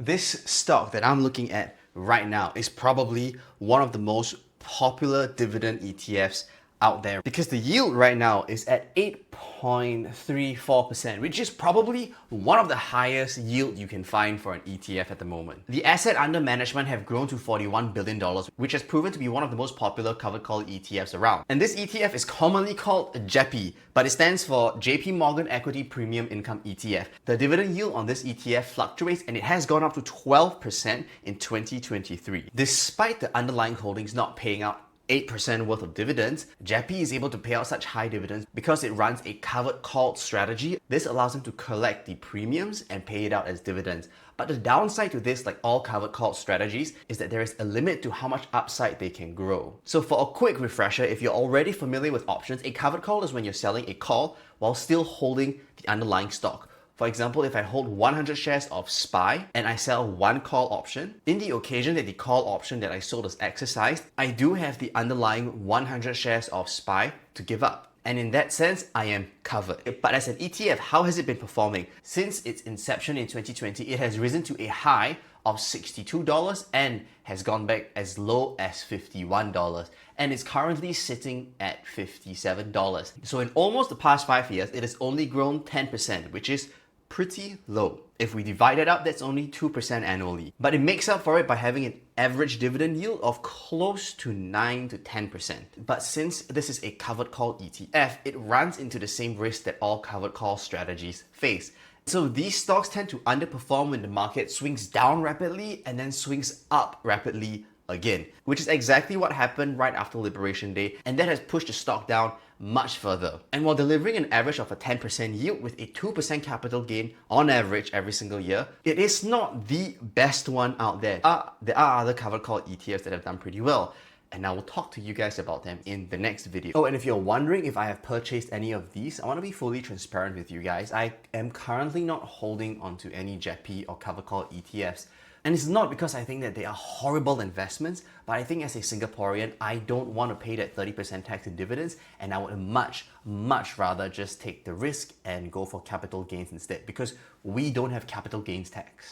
This stock that I'm looking at right now is probably one of the most popular dividend ETFs out there because the yield right now is at 8.34%, which is probably one of the highest yield you can find for an ETF at the moment. The asset under management have grown to $41 billion, which has proven to be one of the most popular covered call ETFs around. And this ETF is commonly called JEPI, but it stands for JP Morgan Equity Premium Income ETF. The dividend yield on this ETF fluctuates and it has gone up to 12% in 2023. Despite the underlying holdings not paying out 8% worth of dividends, JEPI is able to pay out such high dividends because it runs a covered call strategy. This allows them to collect the premiums and pay it out as dividends. But the downside to this, like all covered call strategies, is that there is a limit to how much upside they can grow. So for a quick refresher, if you're already familiar with options, a covered call is when you're selling a call while still holding the underlying stock. For example, if I hold 100 shares of SPY and I sell one call option, in the occasion that the call option that I sold is exercised, I do have the underlying 100 shares of SPY to give up. And in that sense, I am covered. But as an ETF, how has it been performing? Since its inception in 2020, it has risen to a high of $62 and has gone back as low as $51 and is currently sitting at $57. So in almost the past 5 years, it has only grown 10%, which is pretty low. If we divide it up, that's only 2% annually. But it makes up for it by having an average dividend yield of close to 9 to 10%. But since this is a covered call ETF, it runs into the same risk that all covered call strategies face. So these stocks tend to underperform when the market swings down rapidly and then swings up rapidly again, which is exactly what happened right after Liberation Day, and that has pushed the stock down much further. And while delivering an average of a 10% yield with a 2% capital gain on average every single year, it is not the best one out there. There are other covered call ETFs that have done pretty well, and I will talk to you guys about them in the next video. Oh, and if you're wondering if I have purchased any of these, I want to be fully transparent with you guys. I am currently not holding onto any JEPI or covered call ETFs. And it's not because I think that they are horrible investments, but I think as a Singaporean, I don't want to pay that 30% tax in dividends, and I would much rather just take the risk and go for capital gains instead, because we don't have capital gains tax.